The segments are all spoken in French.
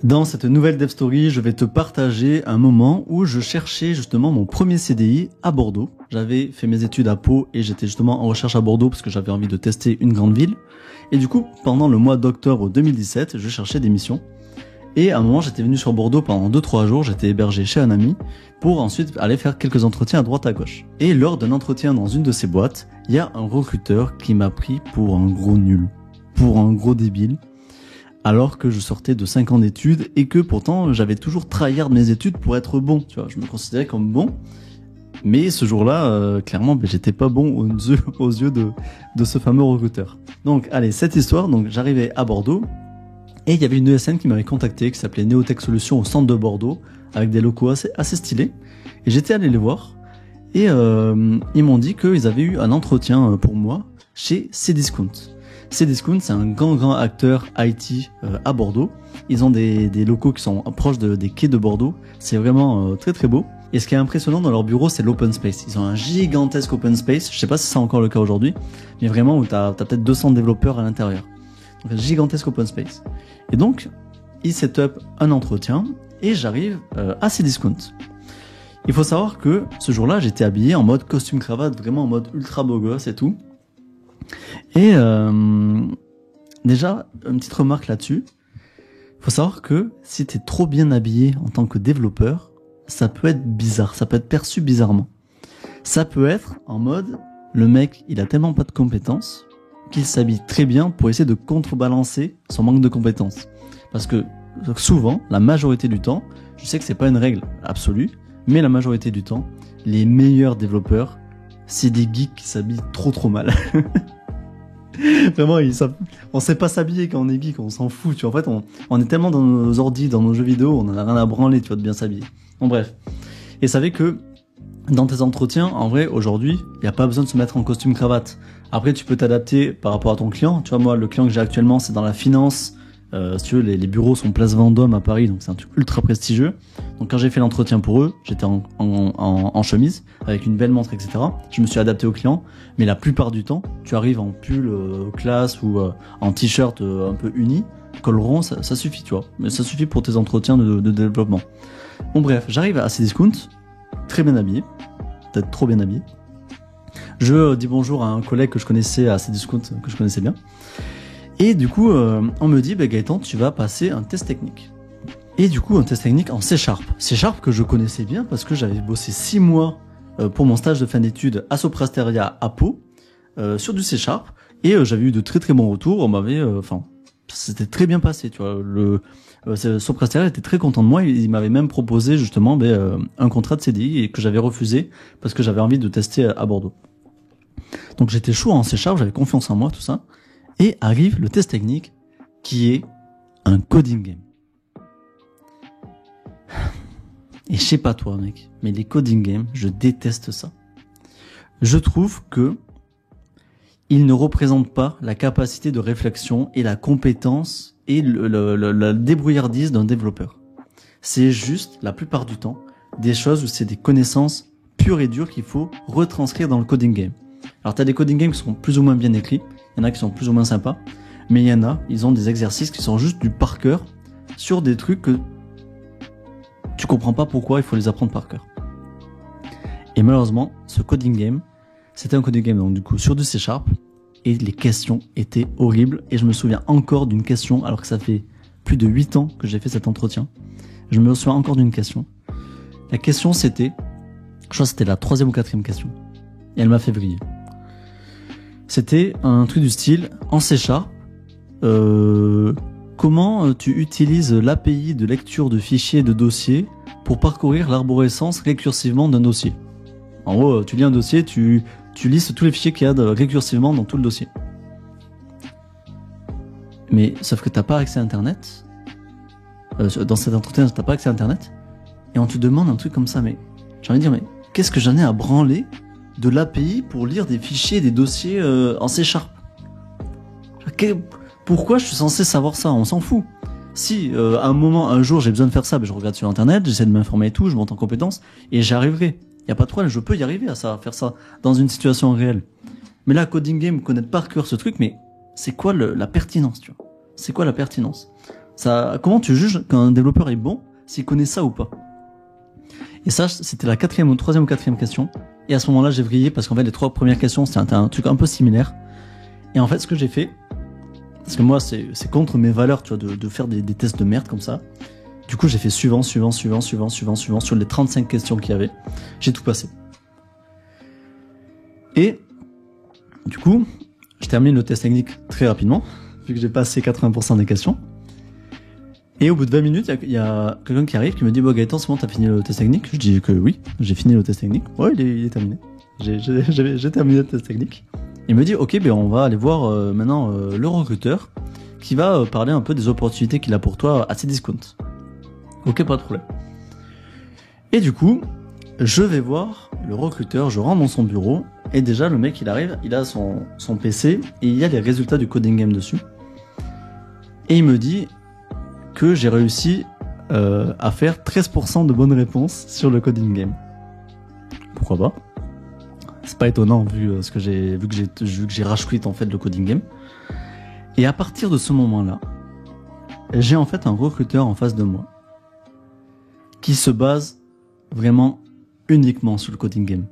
Dans cette nouvelle Dev Story, je vais te partager un moment où je cherchais justement mon premier CDI à Bordeaux. J'avais fait mes études à Pau et j'étais justement en recherche à Bordeaux parce que j'avais envie de tester une grande ville. Et du coup, pendant le mois d'octobre 2017, je cherchais des missions. Et à un moment, j'étais venu sur Bordeaux pendant 2-3 jours, j'étais hébergé chez un ami pour ensuite aller faire quelques entretiens à droite à gauche. Et lors d'un entretien dans une de ces boîtes, il y a un recruteur qui m'a pris pour un gros nul, pour un gros débile. Alors que je sortais de 5 ans d'études et que pourtant j'avais toujours tryhard mes études pour être bon, tu vois, je me considérais comme bon, mais ce jour-là, clairement, j'étais pas bon aux yeux de ce fameux recruteur. Donc allez, cette histoire, donc j'arrivais à Bordeaux et il y avait une ESN qui m'avait contacté, qui s'appelait Neotech Solutions au centre de Bordeaux, avec des locaux assez stylés, et j'étais allé les voir, et ils m'ont dit qu'ils avaient eu un entretien pour moi chez Cdiscount. Cdiscount, c'est un grand acteur IT à Bordeaux. Ils ont des locaux qui sont proches des quais de Bordeaux. C'est vraiment très beau. Et ce qui est impressionnant dans leur bureau, c'est l'open space. Ils ont un gigantesque open space. Je sais pas si c'est encore le cas aujourd'hui, mais vraiment où t'as peut-être 200 développeurs à l'intérieur. Donc un gigantesque open space. Et donc, ils set up un entretien et j'arrive à Cdiscount. Il faut savoir que ce jour-là, j'étais habillé en mode costume cravate, vraiment en mode ultra beau gosse et tout. Et déjà, une petite remarque là-dessus. Faut savoir que si t'es trop bien habillé en tant que développeur, ça peut être bizarre, ça peut être perçu bizarrement. Ça peut être en mode, le mec, il a tellement pas de compétences qu'il s'habille très bien pour essayer de contrebalancer son manque de compétences. Parce que souvent, la majorité du temps, je sais que c'est pas une règle absolue, mais la majorité du temps, les meilleurs développeurs, c'est des geeks qui s'habillent trop mal. Vraiment, on sait pas s'habiller quand on est geek, on s'en fout, tu vois. En fait, on est tellement dans nos ordis, dans nos jeux vidéo, on en a rien à branler, tu vois, de bien s'habiller. Bon, bref. Et savez que dans tes entretiens, en vrai, aujourd'hui, il n'y a pas besoin de se mettre en costume cravate. Après, tu peux t'adapter par rapport à ton client. Tu vois, moi, le client que j'ai actuellement, c'est dans la finance. Si tu veux, les bureaux sont Place Vendôme à Paris, donc c'est un truc ultra prestigieux. Donc quand j'ai fait l'entretien pour eux, j'étais en chemise, avec une belle montre, etc. Je me suis adapté au client, mais la plupart du temps, tu arrives en pull classe ou en t-shirt un peu uni, col rond, ça suffit, tu vois. Mais ça suffit pour tes entretiens de développement. Bon bref, j'arrive à Cdiscount, très bien habillé, peut-être trop bien habillé. Je dis bonjour à un collègue que je connaissais à Cdiscount, que je connaissais bien. Et du coup, on me dit, Gaëtan, tu vas passer un test technique. Et du coup, un test technique en C#. C# que je connaissais bien parce que j'avais bossé 6 mois pour mon stage de fin d'études à Soprasteria à Pau, sur du C#. Et j'avais eu de très bons retours. On m'avait, c'était très bien passé, tu vois. Soprasteria était très content de moi. Il m'avait même proposé justement un contrat de CDI et que j'avais refusé parce que j'avais envie de tester à Bordeaux. Donc j'étais chaud en C#, j'avais confiance en moi, tout ça. Et arrive le test technique qui est un coding game. Et je sais pas toi mec, mais les coding games, je déteste ça. Je trouve que ils ne représentent pas la capacité de réflexion et la compétence et la débrouillardise d'un développeur. C'est juste, la plupart du temps, des choses où c'est des connaissances pures et dures qu'il faut retranscrire dans le coding game. Alors t'as des coding games qui sont plus ou moins bien écrits, il y en a qui sont plus ou moins sympas, mais il y en a, ils ont des exercices qui sont juste du par cœur sur des trucs que tu comprends pas pourquoi il faut les apprendre par cœur. Et malheureusement, ce coding game, c'était un coding game donc du coup sur du C# et les questions étaient horribles et je me souviens encore d'une question alors que ça fait plus de 8 ans que j'ai fait cet entretien. Je me souviens encore d'une question. La question c'était, je crois que c'était la 3e ou 4e question et elle m'a fait vriller. C'était un truc du style, en C#, comment tu utilises l'API de lecture de fichiers de dossiers pour parcourir l'arborescence récursivement d'un dossier. En gros, tu lis un dossier, tu listes tous les fichiers qu'il y a récursivement dans tout le dossier. Mais sauf que t'as pas accès à Internet. Dans cet entretien, t'as pas accès à Internet. Et on te demande un truc comme ça, mais j'ai envie de dire, mais qu'est-ce que j'en ai à branler de l'API pour lire des fichiers, des dossiers en C#. Pourquoi je suis censé savoir ça? On s'en fout. Si à un jour j'ai besoin de faire ça, je regarde sur internet, j'essaie de m'informer et tout, je monte en compétences et j'y arriverai. Y a pas de problème, je peux y arriver à ça, à faire ça dans une situation réelle. Mais là, coding game, connaître par cœur ce truc, mais c'est quoi la pertinence, tu vois? C'est quoi la pertinence? Comment tu juges qu'un développeur est bon s'il connaît ça ou pas? Et ça, c'était la troisième ou quatrième question. Et à ce moment-là, j'ai vrillé parce qu'en fait, les 3 premières questions, c'était un truc un peu similaire. Et en fait, ce que j'ai fait, parce que moi, c'est contre mes valeurs, tu vois, de faire des tests de merde comme ça. Du coup, j'ai fait suivant sur les 35 questions qu'il y avait. J'ai tout passé. Et du coup, je termine le test technique très rapidement, vu que j'ai passé 80% des questions. Et au bout de 20 minutes, il y a quelqu'un qui arrive qui me dit « Bon Gaëtan, c'est bon, t'as fini le test technique ?» Je dis que oui, j'ai fini le test technique. Ouais, il est terminé. J'ai terminé le test technique. Il me dit « Ok, ben on va aller voir maintenant le recruteur qui va parler un peu des opportunités qu'il a pour toi à Cdiscount. » Ok, pas de problème. Et du coup, je vais voir le recruteur, je rentre dans son bureau, et déjà le mec il arrive, il a son PC, et il y a les résultats du coding game dessus. Et il me dit que j'ai réussi à faire 13% de bonnes réponses sur le coding game. Pourquoi pas? C'est pas étonnant vu que j'ai rage quit en fait le coding game. Et à partir de ce moment-là, j'ai en fait un recruteur en face de moi qui se base vraiment uniquement sur le coding game.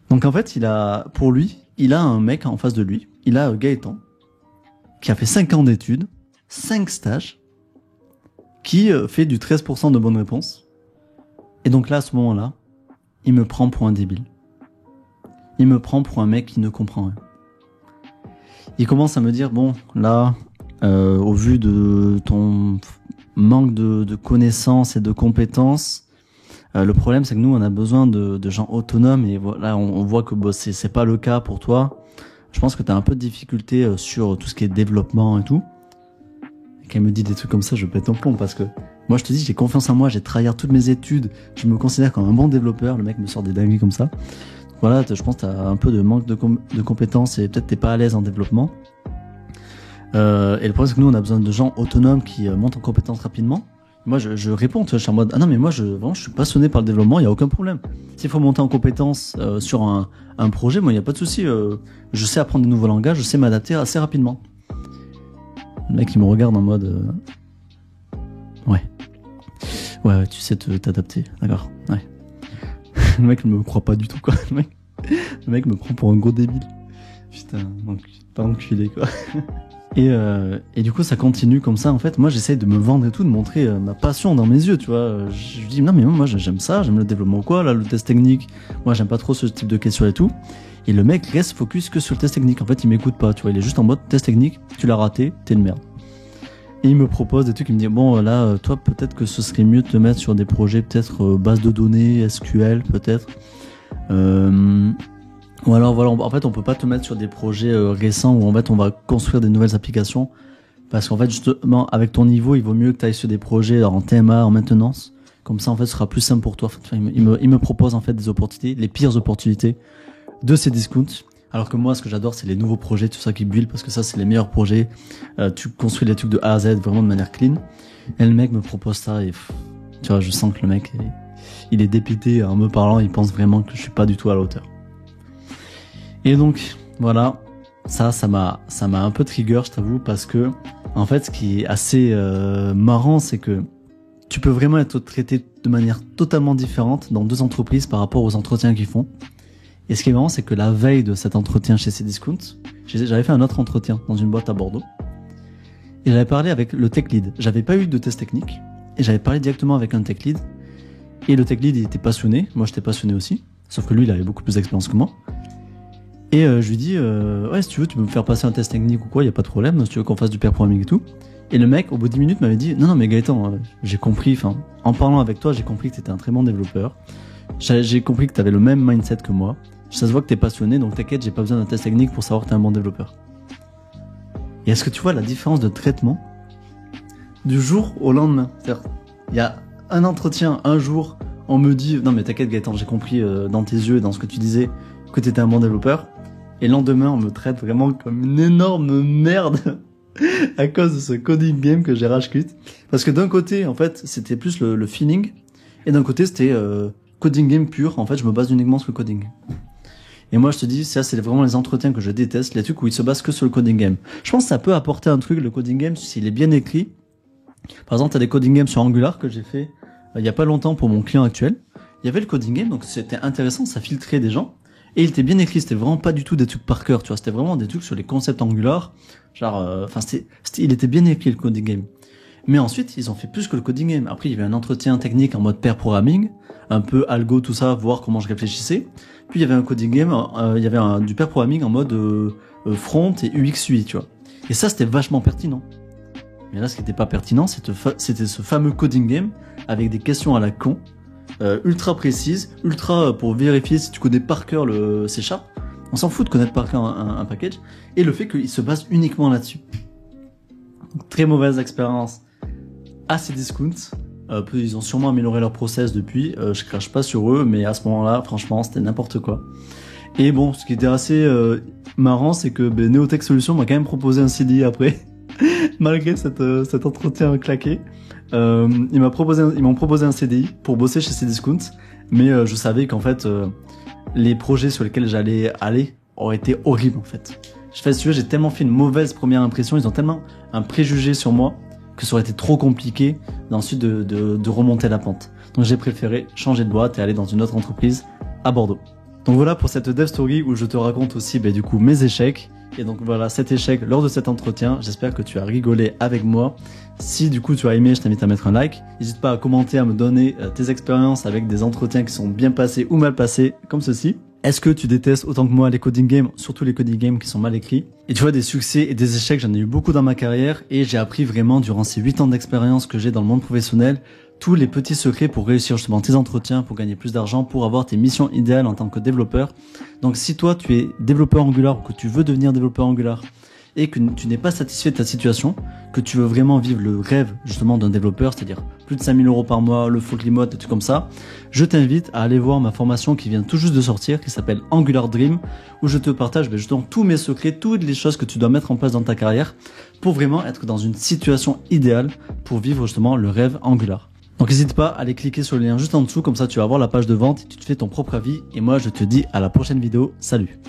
Donc en fait, il a un mec en face de lui, il a Gaëtan, qui a fait 5 ans d'études, 5 stages, qui fait du 13% de bonnes réponses. Et donc là, à ce moment-là, il me prend pour un débile. Il me prend pour un mec qui ne comprend rien. Il commence à me dire, bon, là, au vu de ton manque de connaissances et de compétences, le problème c'est que nous on a besoin de gens autonomes et voilà, on voit que c'est pas le cas pour toi. Je pense que t'as un peu de difficulté sur tout ce qui est développement et tout. Et quand il me dit des trucs comme ça, je pète un plomb parce que moi je te dis, j'ai confiance en moi, j'ai travaillé toutes mes études, je me considère comme un bon développeur. Le mec me sort des dingueries comme ça. Donc voilà, je pense que t'as un peu de manque de compétences et peut-être t'es pas à l'aise en développement. Et le problème c'est que nous on a besoin de gens autonomes qui montent en compétences rapidement. Moi je réponds, tu vois, je suis en mode ah non mais moi je suis passionné par le développement, il y a aucun problème. S'il faut monter en compétences sur un projet, moi il y a pas de souci, je sais apprendre des nouveaux langages, je sais m'adapter assez rapidement. Le mec il me regarde en mode ouais, tu sais t'adapter, d'accord, ouais. Le mec ne me croit pas du tout quoi. Le mec me prend pour un gros débile. Putain, donc pas enculé quoi. Et du coup ça continue comme ça en fait. Moi j'essaye de me vendre et tout, de montrer ma passion dans mes yeux, tu vois. Je lui dis non mais moi j'aime ça, j'aime le développement ou quoi, là le test technique, moi j'aime pas trop ce type de questions et tout. Et le mec reste focus que sur le test technique, en fait il m'écoute pas, tu vois, il est juste en mode test technique, tu l'as raté, t'es une merde. Et il me propose des trucs, il me dit bon là toi peut-être que ce serait mieux de te mettre sur des projets peut-être base de données, SQL peut-être. Ou alors voilà, en fait on peut pas te mettre sur des projets récents où en fait on va construire des nouvelles applications parce qu'en fait justement avec ton niveau il vaut mieux que tu ailles sur des projets en TMA, en maintenance, comme ça en fait ce sera plus simple pour toi. Enfin, il me propose en fait des opportunités, les pires opportunités de ces discounts, alors que moi ce que j'adore c'est les nouveaux projets, tout ça qui build, parce que ça c'est les meilleurs projets, tu construis les trucs de A à Z vraiment de manière clean, et le mec me propose ça et tu vois je sens que le mec il est dépité en me parlant, il pense vraiment que je suis pas du tout à la hauteur. Et donc, voilà, ça m'a un peu trigger, je t'avoue, parce que, en fait, ce qui est assez marrant, c'est que tu peux vraiment être traité de manière totalement différente dans 2 entreprises par rapport aux entretiens qu'ils font. Et ce qui est marrant, c'est que la veille de cet entretien chez Cdiscount, j'avais fait un autre entretien dans une boîte à Bordeaux, et j'avais parlé avec le tech lead. J'avais pas eu de test technique, et j'avais parlé directement avec un tech lead, et le tech lead, il était passionné, moi j'étais passionné aussi, sauf que lui, il avait beaucoup plus d'expérience que moi. Et je lui dis ouais si tu veux tu peux me faire passer un test technique ou quoi, y a pas de problème, si tu veux qu'on fasse du pair programming et tout. Et le mec au bout de 10 minutes m'avait dit non mais Gaëtan, j'ai compris, enfin en parlant avec toi j'ai compris que t'étais un très bon développeur, j'ai compris que t'avais le même mindset que moi, ça se voit que t'es passionné donc t'inquiète, j'ai pas besoin d'un test technique pour savoir que t'es un bon développeur. Et est-ce que tu vois la différence de traitement du jour au lendemain? C'est-à-dire il y a un entretien un jour, on me dit non mais t'inquiète Gaëtan, j'ai compris dans tes yeux et dans ce que tu disais que t'étais un bon développeur. Et le lendemain, on me traite vraiment comme une énorme merde à cause de ce coding game que j'ai rage quit. Parce que d'un côté, en fait, c'était plus le feeling, et d'un côté, c'était coding game pur. En fait, je me base uniquement sur le coding. Et moi, je te dis, ça, c'est vraiment les entretiens que je déteste, les trucs où ils se basent que sur le coding game. Je pense que ça peut apporter un truc, le coding game, s'il est bien écrit. Par exemple, t'as des coding games sur Angular que j'ai fait il y a pas longtemps pour mon client actuel. Il y avait le coding game, donc c'était intéressant, ça filtrait des gens. Et il était bien écrit, c'était vraiment pas du tout des trucs par cœur, tu vois, c'était vraiment des trucs sur les concepts Angular. Genre, il était bien écrit le coding game. Mais ensuite, ils ont fait plus que le coding game. Après, il y avait un entretien technique en mode pair programming, un peu algo, tout ça, voir comment je réfléchissais. Puis il y avait un coding game, il y avait du pair programming en mode front et UX UI, tu vois. Et ça, c'était vachement pertinent. Mais là, ce qui n'était pas pertinent, c'était ce fameux coding game avec des questions à la con, ultra précises, ultra pour vérifier si tu connais par cœur le C#. On s'en fout de connaître par cœur un package. Et le fait qu'il se base uniquement là-dessus. Très mauvaise expérience à Cdiscount. Ils ont sûrement amélioré leur process depuis. Je crache pas sur eux, mais à ce moment-là, franchement, c'était n'importe quoi. Et bon, ce qui était assez marrant, c'est que Neotech Solutions m'a quand même proposé un CDI après. Malgré cet entretien claqué, ils m'ont proposé un CDI pour bosser chez Cdiscount, mais je savais qu'en fait les projets sur lesquels j'allais aller auraient été horribles en fait. Si tu veux, j'ai tellement fait une mauvaise première impression, ils ont tellement un préjugé sur moi que ça aurait été trop compliqué ensuite de remonter la pente. Donc j'ai préféré changer de boîte et aller dans une autre entreprise à Bordeaux. Donc voilà pour cette dev story où je te raconte aussi du coup mes échecs. Et donc voilà, cet échec lors de cet entretien, j'espère que tu as rigolé avec moi. Si du coup tu as aimé, je t'invite à mettre un like. N'hésite pas à commenter, à me donner tes expériences avec des entretiens qui sont bien passés ou mal passés, comme ceci. Est-ce que tu détestes autant que moi les coding games, surtout les coding games qui sont mal écrits? Et tu vois, des succès et des échecs, j'en ai eu beaucoup dans ma carrière et j'ai appris vraiment durant ces 8 ans d'expérience que j'ai dans le monde professionnel tous les petits secrets pour réussir justement tes entretiens, pour gagner plus d'argent, pour avoir tes missions idéales en tant que développeur. Donc si toi tu es développeur Angular ou que tu veux devenir développeur Angular et que tu n'es pas satisfait de ta situation, que tu veux vraiment vivre le rêve justement d'un développeur, c'est-à-dire plus de 5 000 € par mois, le full remote, des trucs comme ça, je t'invite à aller voir ma formation qui vient tout juste de sortir, qui s'appelle Angular Dream, où je te partage justement tous mes secrets, toutes les choses que tu dois mettre en place dans ta carrière pour vraiment être dans une situation idéale pour vivre justement le rêve Angular. Donc n'hésite pas à aller cliquer sur le lien juste en dessous, comme ça tu vas voir la page de vente et tu te fais ton propre avis. Et moi je te dis à la prochaine vidéo, salut!